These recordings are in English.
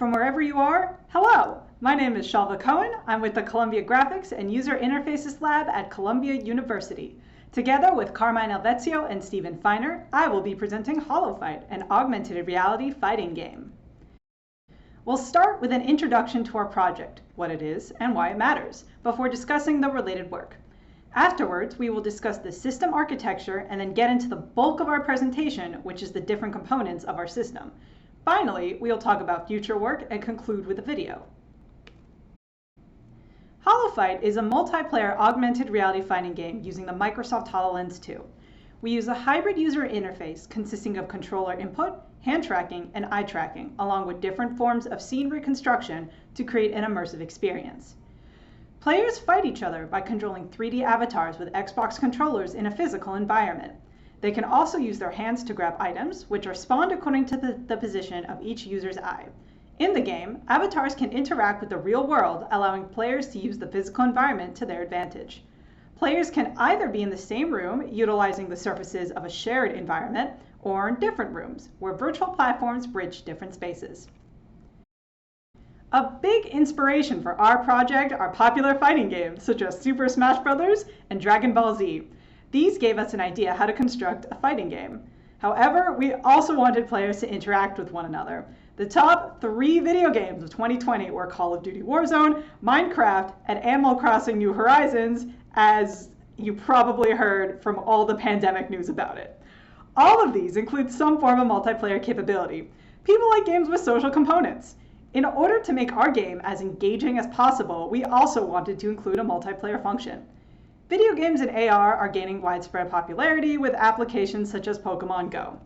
From wherever you are, hello! My name is Shalva Cohen. I'm with the Columbia Graphics and User Interfaces Lab at Columbia University. Together with Carmine Elvezio and Stephen Feiner, I will be presenting HoloFight, an augmented reality fighting game. We'll start with an introduction to our project, what it is and why it matters, before discussing the related work. Afterwards, we will discuss the system architecture and then get into the bulk of our presentation, which is the different components of our system. Finally, we'll talk about future work and conclude with a video. HoloFight is a multiplayer augmented reality fighting game using the Microsoft HoloLens 2. We use a hybrid user interface consisting of controller input, hand tracking, and eye tracking, along with different forms of scene reconstruction to create an immersive experience. Players fight each other by controlling 3D avatars with Xbox controllers in a physical environment. They can also use their hands to grab items, which are spawned according to the position of each user's eye. In the game, avatars can interact with the real world, allowing players to use the physical environment to their advantage. Players can either be in the same room, utilizing the surfaces of a shared environment, or in different rooms, where virtual platforms bridge different spaces. A big inspiration for our project are popular fighting games, such as Super Smash Bros. And Dragon Ball Z. These gave us an idea how to construct a fighting game. However, we also wanted players to interact with one another. The top 3 video games of 2020 were Call of Duty Warzone, Minecraft, and Animal Crossing New Horizons, as you probably heard from all the pandemic news about it. All of these include some form of multiplayer capability. People like games with social components. In order to make our game as engaging as possible, we also wanted to include a multiplayer function. Video games in AR are gaining widespread popularity with applications such as Pokemon Go.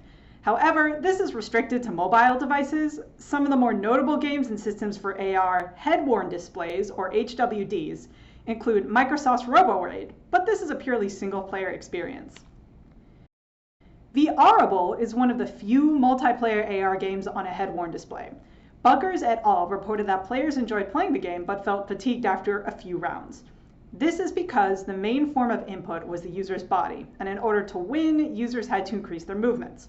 However, this is restricted to mobile devices. Some of the more notable games and systems for AR head-worn displays, or HWDs, include Microsoft's RoboRaid, but this is a purely single-player experience. VRable is one of the few multiplayer AR games on a head-worn display. Buggers et al. Reported that players enjoyed playing the game but felt fatigued after a few rounds. This is because the main form of input was the user's body, and in order to win, users had to increase their movements.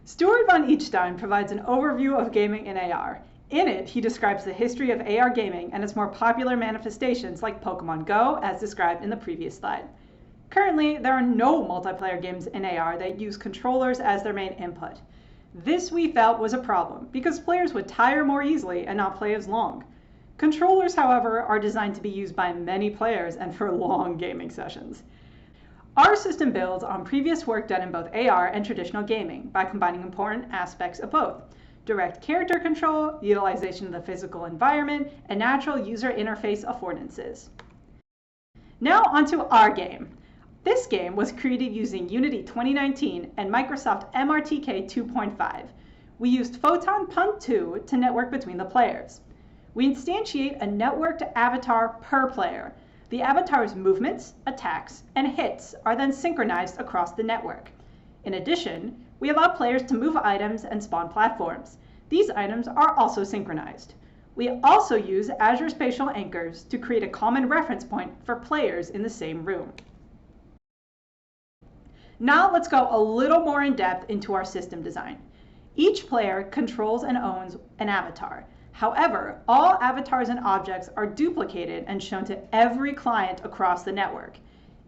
Stuart von Eachstein provides an overview of gaming in AR. In it, he describes the history of AR gaming and its more popular manifestations like Pokemon Go, as described in the previous slide. Currently, there are no multiplayer games in AR that use controllers as their main input. This we felt was a problem because players would tire more easily and not play as long. Controllers, however, are designed to be used by many players and for long gaming sessions. Our system builds on previous work done in both AR and traditional gaming by combining important aspects of both: direct character control, utilization of the physical environment, and natural user interface affordances. Now onto our game. This game was created using Unity 2019 and Microsoft MRTK 2.5. We used Photon Punt 2 to network between the players. We instantiate a networked avatar per player. The avatar's movements, attacks, and hits are then synchronized across the network. In addition, we allow players to move items and spawn platforms. These items are also synchronized. We also use Azure Spatial Anchors to create a common reference point for players in the same room. Now let's go a little more in depth into our system design. Each player controls and owns an avatar. However, all avatars and objects are duplicated and shown to every client across the network.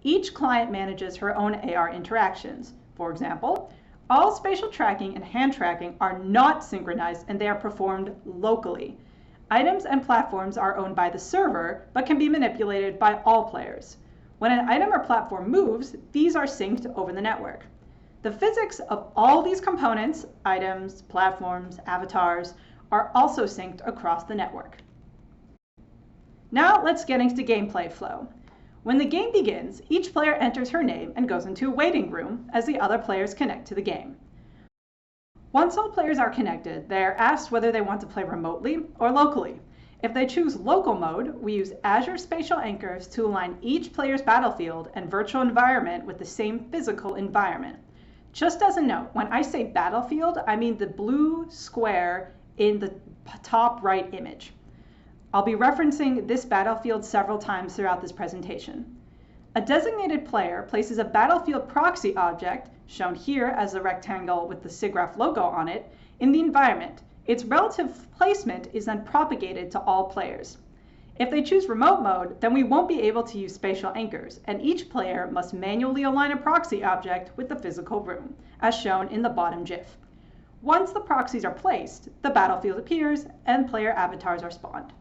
Each client manages her own AR interactions. For example, all spatial tracking and hand tracking are not synchronized and they are performed locally. Items and platforms are owned by the server but can be manipulated by all players. When an item or platform moves, these are synced over the network. The physics of all these components, items, platforms, avatars, are also synced across the network. Now let's get into gameplay flow. When the game begins, each player enters her name and goes into a waiting room as the other players connect to the game. Once all players are connected, they are asked whether they want to play remotely or locally. If they choose local mode, we use Azure Spatial Anchors to align each player's battlefield and virtual environment with the same physical environment. Just as a note, when I say battlefield, I mean the blue square in the top right image. I'll be referencing this battlefield several times throughout this presentation. A designated player places a battlefield proxy object, shown here as the rectangle with the SIGGRAPH logo on it, in the environment, Its relative placement is then propagated to all players. If they choose remote mode, then we won't be able to use spatial anchors, and each player must manually align a proxy object with the physical room, as shown in the bottom GIF. Once the proxies are placed, the battlefield appears and player avatars are spawned.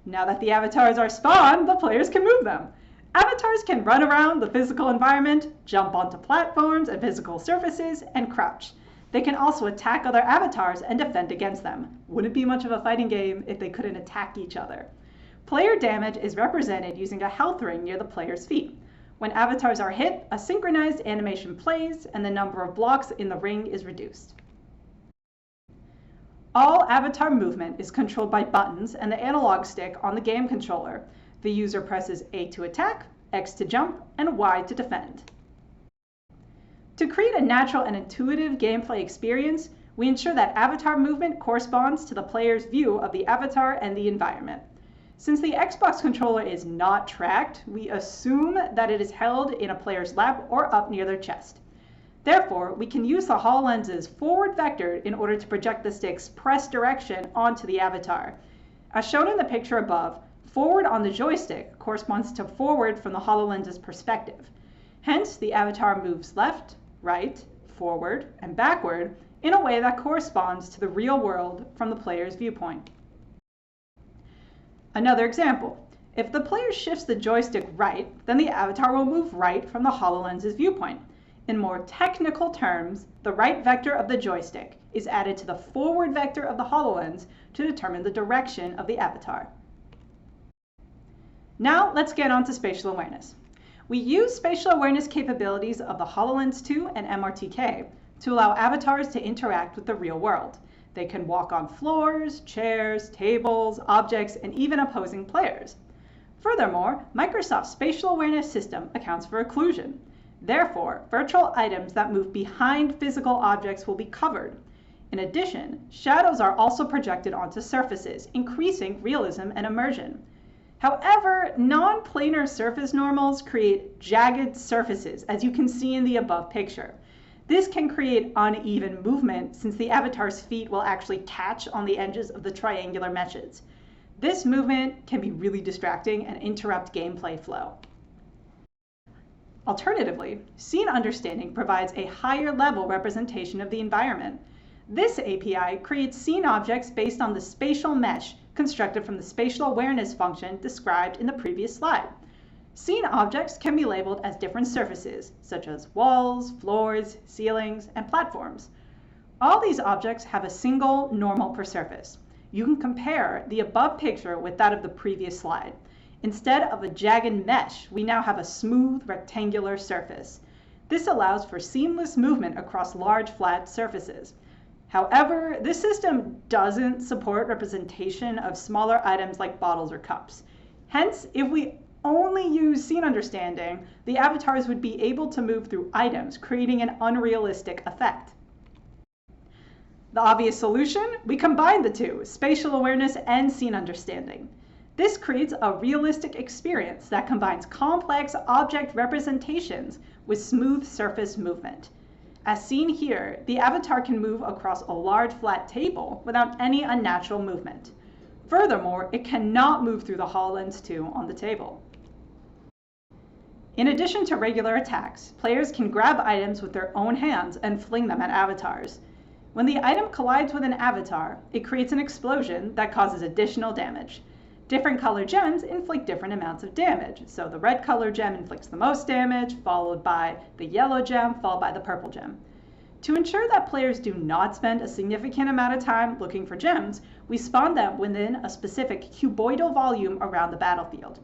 Now that the avatars are spawned, the players can move them. Avatars can run around the physical environment, jump onto platforms and physical surfaces, and crouch. They can also attack other avatars and defend against them. Wouldn't be much of a fighting game if they couldn't attack each other. Player damage is represented using a health ring near the player's feet. When avatars are hit, a synchronized animation plays and the number of blocks in the ring is reduced. All avatar movement is controlled by buttons and the analog stick on the game controller. The user presses A to attack, X to jump, and Y to defend. To create a natural and intuitive gameplay experience, we ensure that avatar movement corresponds to the player's view of the avatar and the environment. Since the Xbox controller is not tracked, we assume that it is held in a player's lap or up near their chest. Therefore, we can use the HoloLens's forward vector in order to project the stick's press direction onto the avatar. As shown in the picture above, forward on the joystick corresponds to forward from the HoloLens's perspective. Hence, the avatar moves left, right, forward, and backward in a way that corresponds to the real world from the player's viewpoint. Another example, if the player shifts the joystick right, then the avatar will move right from the HoloLens's viewpoint. In more technical terms, the right vector of the joystick is added to the forward vector of the HoloLens to determine the direction of the avatar. Now let's get on to spatial awareness. We use spatial awareness capabilities of the HoloLens 2 and MRTK to allow avatars to interact with the real world. They can walk on floors, chairs, tables, objects, and even opposing players. Furthermore, Microsoft's spatial awareness system accounts for occlusion. Therefore, virtual items that move behind physical objects will be covered. In addition, shadows are also projected onto surfaces, increasing realism and immersion. However, non-planar surface normals create jagged surfaces, as you can see in the above picture. This can create uneven movement since the avatar's feet will actually catch on the edges of the triangular meshes. This movement can be really distracting and interrupt gameplay flow. Alternatively, scene understanding provides a higher level representation of the environment. This API creates scene objects based on the spatial mesh constructed from the spatial awareness function described in the previous slide. Scene objects can be labeled as different surfaces, such as walls, floors, ceilings, and platforms. All these objects have a single normal per surface. You can compare the above picture with that of the previous slide. Instead of a jagged mesh, we now have a smooth rectangular surface. This allows for seamless movement across large flat surfaces. However, this system doesn't support representation of smaller items like bottles or cups. Hence, if we only use scene understanding, the avatars would be able to move through items, creating an unrealistic effect. The obvious solution? We combine the two, spatial awareness and scene understanding. This creates a realistic experience that combines complex object representations with smooth surface movement. As seen here, the avatar can move across a large flat table without any unnatural movement. Furthermore, it cannot move through the HoloLens 2 on the table. In addition to regular attacks, players can grab items with their own hands and fling them at avatars. When the item collides with an avatar, it creates an explosion that causes additional damage. Different color gems inflict different amounts of damage. So the red color gem inflicts the most damage, followed by the yellow gem, followed by the purple gem. To ensure that players do not spend a significant amount of time looking for gems, we spawn them within a specific cuboidal volume around the battlefield.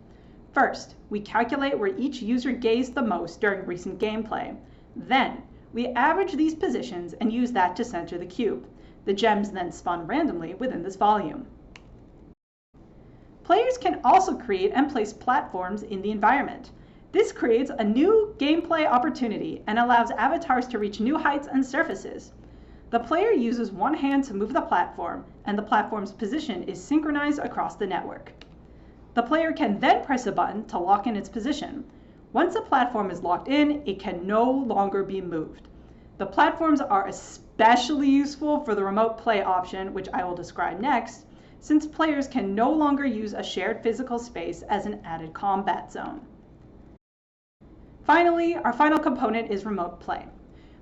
First, we calculate where each user gazed the most during recent gameplay. Then, we average these positions and use that to center the cube. The gems then spawn randomly within this volume. Players can also create and place platforms in the environment. This creates a new gameplay opportunity and allows avatars to reach new heights and surfaces. The player uses one hand to move the platform, and the platform's position is synchronized across the network. The player can then press a button to lock in its position. Once a platform is locked in, it can no longer be moved. The platforms are especially useful for the remote play option, which I will describe next, since players can no longer use a shared physical space as an added combat zone. Finally, our final component is remote play.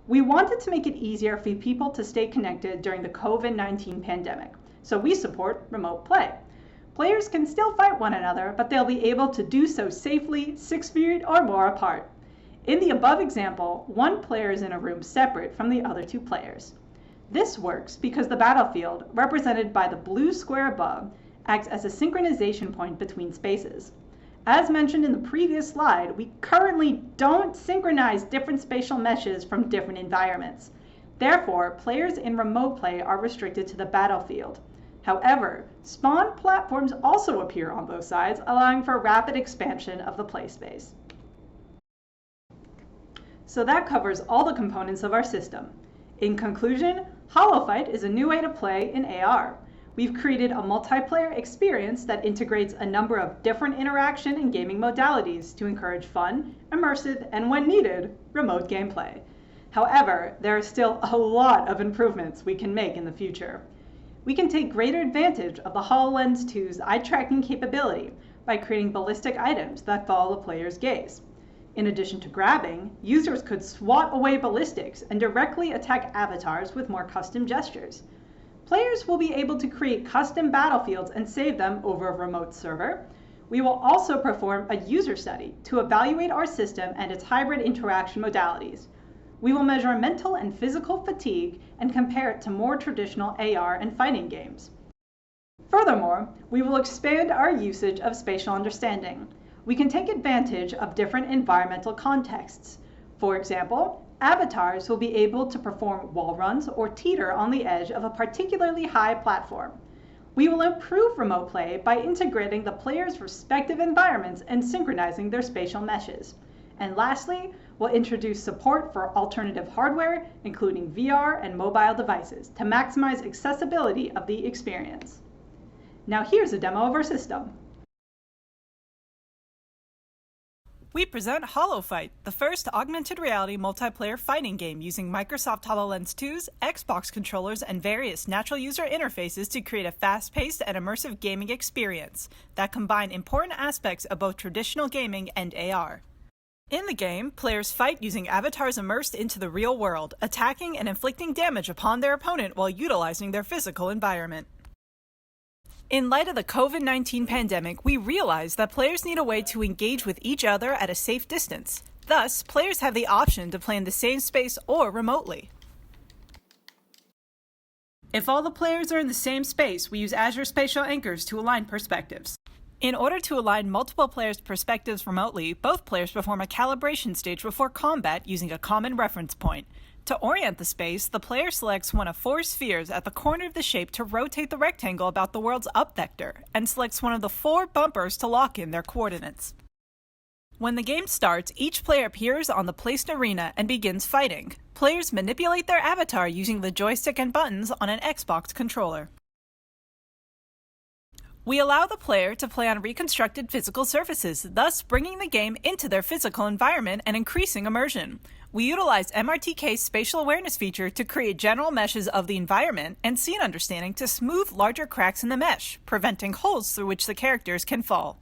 We wanted to make it easier for people to stay connected during the COVID-19 pandemic, so we support remote play. Players can still fight one another, but they'll be able to do so safely 6 feet or more apart. In the above example, one player is in a room separate from the other 2 players. This works because the battlefield, represented by the blue square above, acts as a synchronization point between spaces. As mentioned in the previous slide, we currently don't synchronize different spatial meshes from different environments. Therefore, players in remote play are restricted to the battlefield. However, spawn platforms also appear on both sides, allowing for rapid expansion of the play space. So that covers all the components of our system. In conclusion, HoloFight is a new way to play in AR. We've created a multiplayer experience that integrates a number of different interaction and gaming modalities to encourage fun, immersive, and when needed, remote gameplay. However, there are still a lot of improvements we can make in the future. We can take greater advantage of the HoloLens 2's eye tracking capability by creating ballistic items that follow the player's gaze. In addition to grabbing, users could swat away ballistics and directly attack avatars with more custom gestures. Players will be able to create custom battlefields and save them over a remote server. We will also perform a user study to evaluate our system and its hybrid interaction modalities. We will measure mental and physical fatigue and compare it to more traditional AR and fighting games. Furthermore, we will expand our usage of spatial understanding. We can take advantage of different environmental contexts. For example, avatars will be able to perform wall runs or teeter on the edge of a particularly high platform. We will improve remote play by integrating the player's respective environments and synchronizing their spatial meshes. And lastly, we'll introduce support for alternative hardware, including VR and mobile devices, to maximize accessibility of the experience. Now here's a demo of our system. We present HoloFight, the first augmented reality multiplayer fighting game using Microsoft HoloLens 2's Xbox controllers and various natural user interfaces to create a fast-paced and immersive gaming experience that combine important aspects of both traditional gaming and AR. In the game, players fight using avatars immersed into the real world, attacking and inflicting damage upon their opponent while utilizing their physical environment. In light of the COVID-19 pandemic, we realized that players need a way to engage with each other at a safe distance. Thus, players have the option to play in the same space or remotely. If all the players are in the same space, we use Azure Spatial Anchors to align perspectives. In order to align multiple players' perspectives remotely, both players perform a calibration stage before combat using a common reference point. To orient the space, the player selects one of 4 spheres at the corner of the shape to rotate the rectangle about the world's up vector, and selects one of the 4 bumpers to lock in their coordinates. When the game starts, each player appears on the placed arena and begins fighting. Players manipulate their avatar using the joystick and buttons on an Xbox controller. We allow the player to play on reconstructed physical surfaces, thus bringing the game into their physical environment and increasing immersion. We utilize MRTK's spatial awareness feature to create general meshes of the environment and scene understanding to smooth larger cracks in the mesh, preventing holes through which the characters can fall.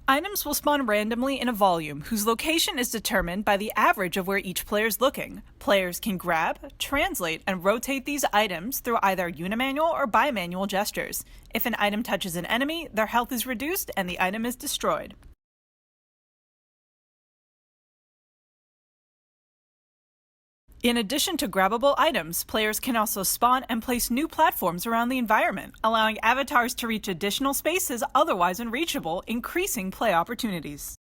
Items will spawn randomly in a volume whose location is determined by the average of where each player is looking. Players can grab, translate, and rotate these items through either unimanual or bimanual gestures. If an item touches an enemy, their health is reduced and the item is destroyed. In addition to grabbable items, players can also spawn and place new platforms around the environment, allowing avatars to reach additional spaces otherwise unreachable, increasing play opportunities.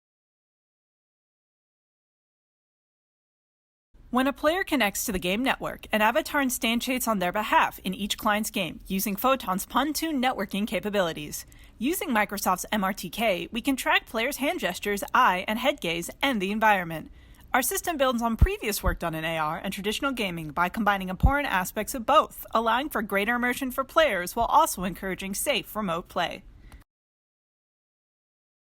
When a player connects to the game network, an avatar instantiates on their behalf in each client's game, using Photon's pun-tuned networking capabilities. Using Microsoft's MRTK, we can track players' hand gestures, eye and head gaze, and the environment. Our system builds on previous work done in AR and traditional gaming by combining important aspects of both, allowing for greater immersion for players while also encouraging safe remote play.